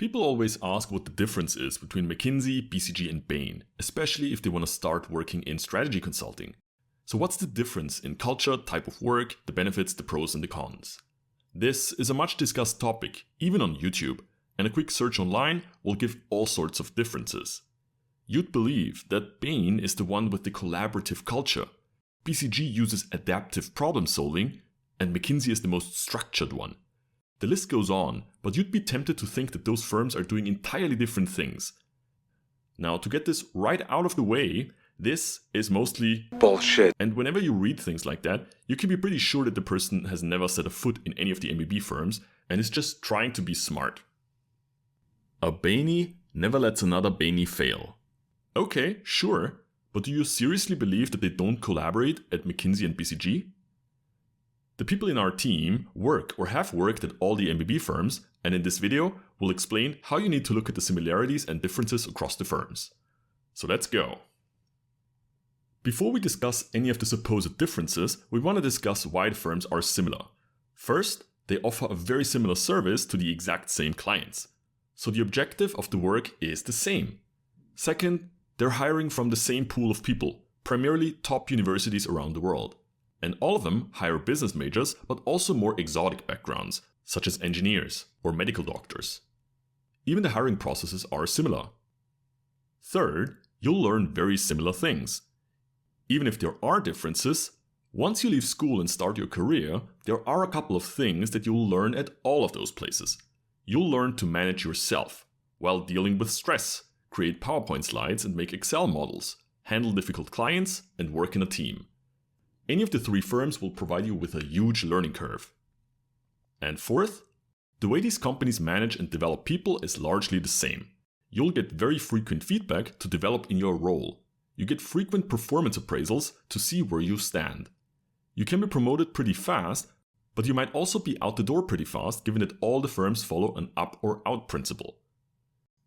People always ask what the difference is between McKinsey, BCG and Bain, especially if they want to start working in strategy consulting. So what's the difference in culture, type of work, the benefits, the pros and the cons? This is a much discussed topic, even on YouTube, and a quick search online will give all sorts of differences. You'd believe that Bain is the one with the collaborative culture, BCG uses adaptive problem solving, and McKinsey is the most structured one. The list goes on, but you'd be tempted to think that those firms are doing entirely different things. Now, to get this right out of the way, this is mostly bullshit. And whenever you read things like that, you can be pretty sure that the person has never set a foot in any of the MBB firms and is just trying to be smart. A Bainey never lets another Bainey fail. Okay, sure, but do you seriously believe that they don't collaborate at McKinsey and BCG? The people in our team work or have worked at all the MBB firms, and in this video, we'll explain how you need to look at the similarities and differences across the firms. So let's go. Before we discuss any of the supposed differences, we want to discuss why the firms are similar. First, they offer a very similar service to the exact same clients. So the objective of the work is the same. Second, they're hiring from the same pool of people, primarily top universities around the world. And all of them hire business majors, but also more exotic backgrounds, such as engineers or medical doctors. Even the hiring processes are similar. Third, you'll learn very similar things. Even if there are differences, once you leave school and start your career, there are a couple of things that you'll learn at all of those places. You'll learn to manage yourself while dealing with stress, create PowerPoint slides and make Excel models, handle difficult clients, and work in a team. Any of the three firms will provide you with a huge learning curve. And fourth, the way these companies manage and develop people is largely the same. You'll get very frequent feedback to develop in your role. You get frequent performance appraisals to see where you stand. You can be promoted pretty fast, but you might also be out the door pretty fast given that all the firms follow an up or out principle.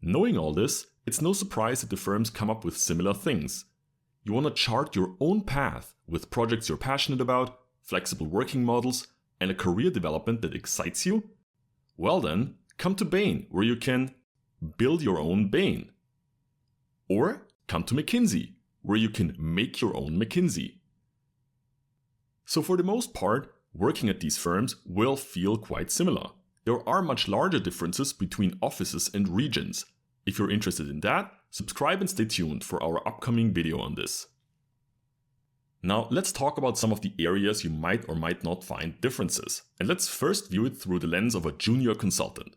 Knowing all this, it's no surprise that the firms come up with similar things. You want to chart your own path with projects you're passionate about, flexible working models, and a career development that excites you? Well then, come to Bain, where you can build your own Bain. Or come to McKinsey, where you can make your own McKinsey. So for the most part, working at these firms will feel quite similar. There are much larger differences between offices and regions. If you're interested in that, subscribe and stay tuned for our upcoming video on this. Now let's talk about some of the areas you might or might not find differences. And let's first view it through the lens of a junior consultant.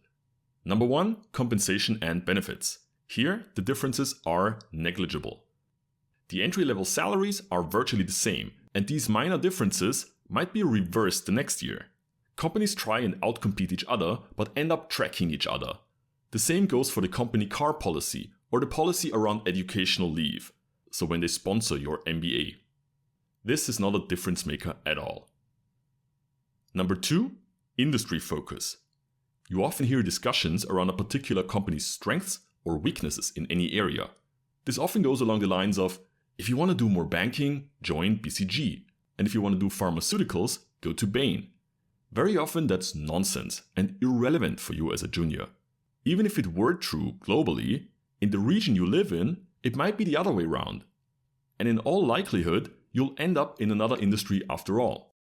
Number 1, compensation and benefits. Here, the differences are negligible. The entry-level salaries are virtually the same, and these minor differences might be reversed the next year. Companies try and outcompete each other, but end up tracking each other. The same goes for the company car policy or the policy around educational leave, so when they sponsor your MBA. This is not a difference maker at all. Number 2, industry focus. You often hear discussions around a particular company's strengths or weaknesses in any area. This often goes along the lines of, if you want to do more banking, join BCG, and if you want to do pharmaceuticals, go to Bain. Very often that's nonsense and irrelevant for you as a junior. Even if it were true globally, in the region you live in, it might be the other way around. And in all likelihood, you'll end up in another industry after all.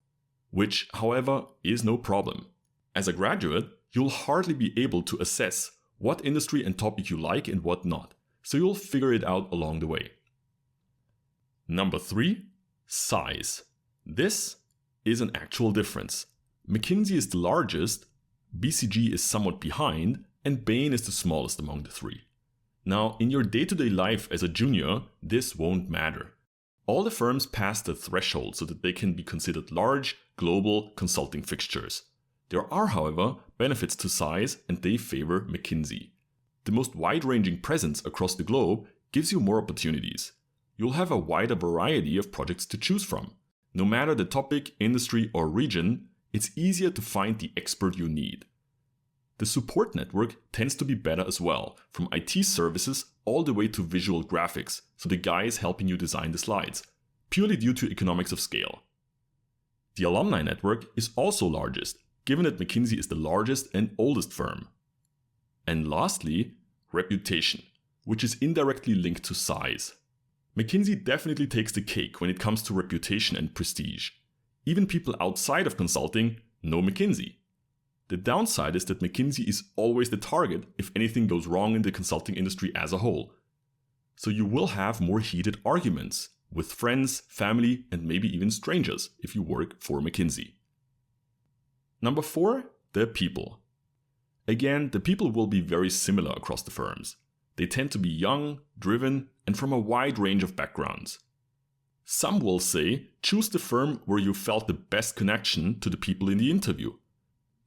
Which, however, is no problem. As a graduate, you'll hardly be able to assess what industry and topic you like and what not, so you'll figure it out along the way. Number 3, size. This is an actual difference. McKinsey is the largest, BCG is somewhat behind, and Bain is the smallest among the three. Now, in your day-to-day life as a junior, this won't matter. All the firms pass the threshold so that they can be considered large, global consulting fixtures. There are, however, benefits to size, and they favor McKinsey. The most wide-ranging presence across the globe gives you more opportunities. You'll have a wider variety of projects to choose from. No matter the topic, industry, or region, it's easier to find the expert you need. The support network tends to be better as well, from IT services all the way to visual graphics, so the guy is helping you design the slides, purely due to economics of scale. The alumni network is also largest, given that McKinsey is the largest and oldest firm. And lastly, reputation, which is indirectly linked to size. McKinsey definitely takes the cake when it comes to reputation and prestige. Even people outside of consulting know McKinsey. The downside is that McKinsey is always the target if anything goes wrong in the consulting industry as a whole. So you will have more heated arguments with friends, family, and maybe even strangers if you work for McKinsey. Number 4, the people. Again, the people will be very similar across the firms. They tend to be young, driven, and from a wide range of backgrounds. Some will say, choose the firm where you felt the best connection to the people in the interview.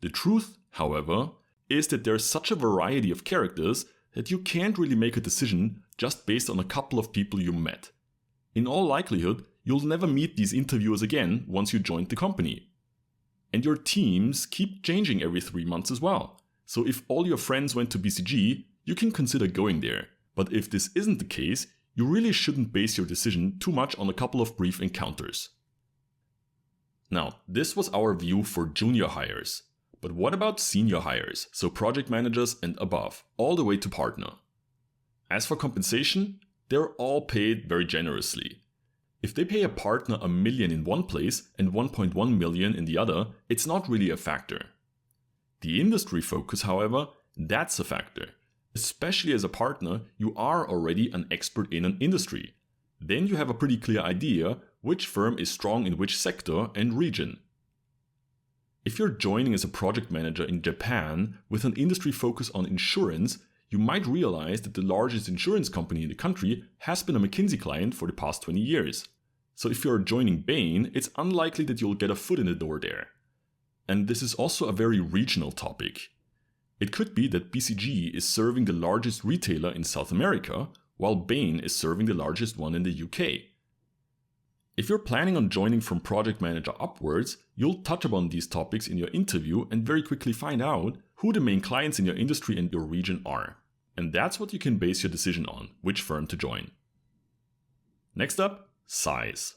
The truth, however, is that there's such a variety of characters that you can't really make a decision just based on a couple of people you met. In all likelihood, you'll never meet these interviewers again once you joined the company. And your teams keep changing every 3 months as well. So if all your friends went to BCG, you can consider going there. But if this isn't the case, you really shouldn't base your decision too much on a couple of brief encounters. Now, this was our view for junior hires. But what about senior hires, so project managers and above, all the way to partner? As for compensation, they're all paid very generously. If they pay a partner $1 million in one place and $1.1 million in the other, it's not really a factor. The industry focus, however, that's a factor. Especially as a partner, you are already an expert in an industry. Then you have a pretty clear idea which firm is strong in which sector and region. If you're joining as a project manager in Japan with an industry focus on insurance, you might realize that the largest insurance company in the country has been a McKinsey client for the past 20 years. So if you're joining Bain, it's unlikely that you'll get a foot in the door there. And this is also a very regional topic. It could be that BCG is serving the largest retailer in South America, while Bain is serving the largest one in the UK. If you're planning on joining from project manager upwards, you'll touch upon these topics in your interview and very quickly find out who the main clients in your industry and your region are. And that's what you can base your decision on, which firm to join. Next up, size.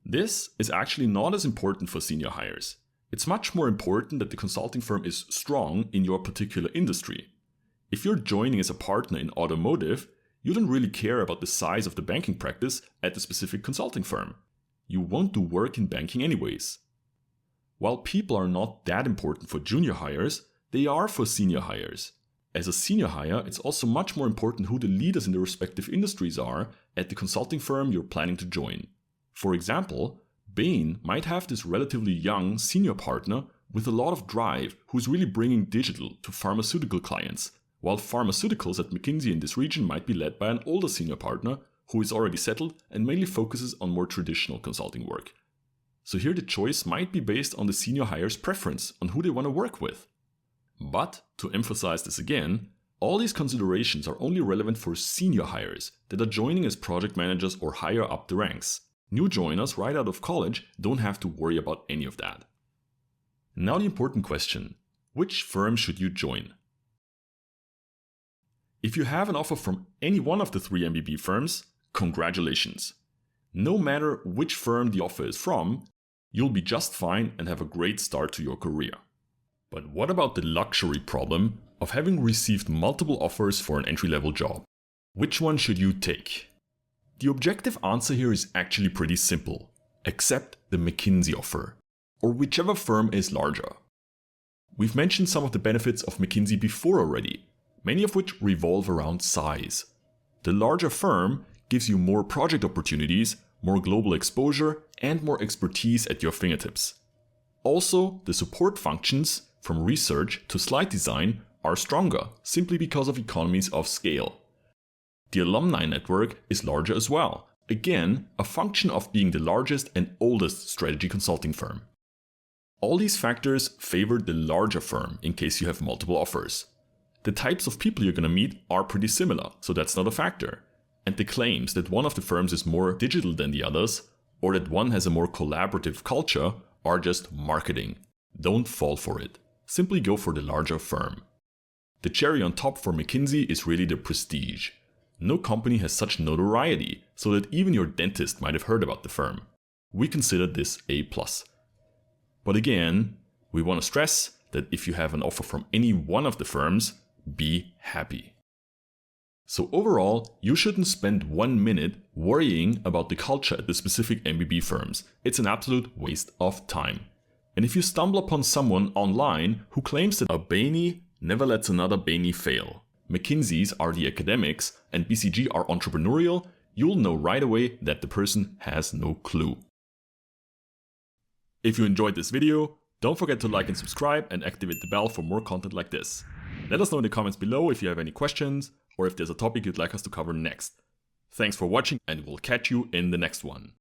This is actually not as important for senior hires. It's much more important that the consulting firm is strong in your particular industry. If you're joining as a partner in automotive, you don't really care about the size of the banking practice at the specific consulting firm. You won't do work in banking anyways. While people are not that important for junior hires, they are for senior hires. As a senior hire, it's also much more important who the leaders in the respective industries are at the consulting firm you're planning to join. For example, Bain might have this relatively young senior partner with a lot of drive who's really bringing digital to pharmaceutical clients, while pharmaceuticals at McKinsey in this region might be led by an older senior partner who is already settled and mainly focuses on more traditional consulting work. So here the choice might be based on the senior hire's preference on who they want to work with. But, to emphasize this again, all these considerations are only relevant for senior hires that are joining as project managers or higher up the ranks. New joiners right out of college don't have to worry about any of that. Now the important question: which firm should you join? If you have an offer from any one of the 3 MBB firms, congratulations. No matter which firm the offer is from, you'll be just fine and have a great start to your career. But what about the luxury problem of having received multiple offers for an entry-level job? Which one should you take? The objective answer here is actually pretty simple. Accept the McKinsey offer, or whichever firm is larger. We've mentioned some of the benefits of McKinsey before already, many of which revolve around size. The larger firm gives you more project opportunities, more global exposure, and more expertise at your fingertips. Also, the support functions, from research to slide design, are stronger, simply because of economies of scale. The alumni network is larger as well, again, a function of being the largest and oldest strategy consulting firm. All these factors favor the larger firm in case you have multiple offers. The types of people you're going to meet are pretty similar, so that's not a factor. And the claims that one of the firms is more digital than the others, or that one has a more collaborative culture, are just marketing. Don't fall for it. Simply go for the larger firm. The cherry on top for McKinsey is really the prestige. No company has such notoriety, so that even your dentist might have heard about the firm. We consider this A+. But again, we want to stress that if you have an offer from any one of the firms, be happy. So overall, you shouldn't spend 1 minute worrying about the culture at the specific MBB firms. It's an absolute waste of time. And if you stumble upon someone online who claims that a Bainey never lets another Bainey fail, McKinsey's are the academics and BCG are entrepreneurial, you'll know right away that the person has no clue. If you enjoyed this video, don't forget to like and subscribe and activate the bell for more content like this. Let us know in the comments below if you have any questions or if there's a topic you'd like us to cover next. Thanks for watching, and we'll catch you in the next one.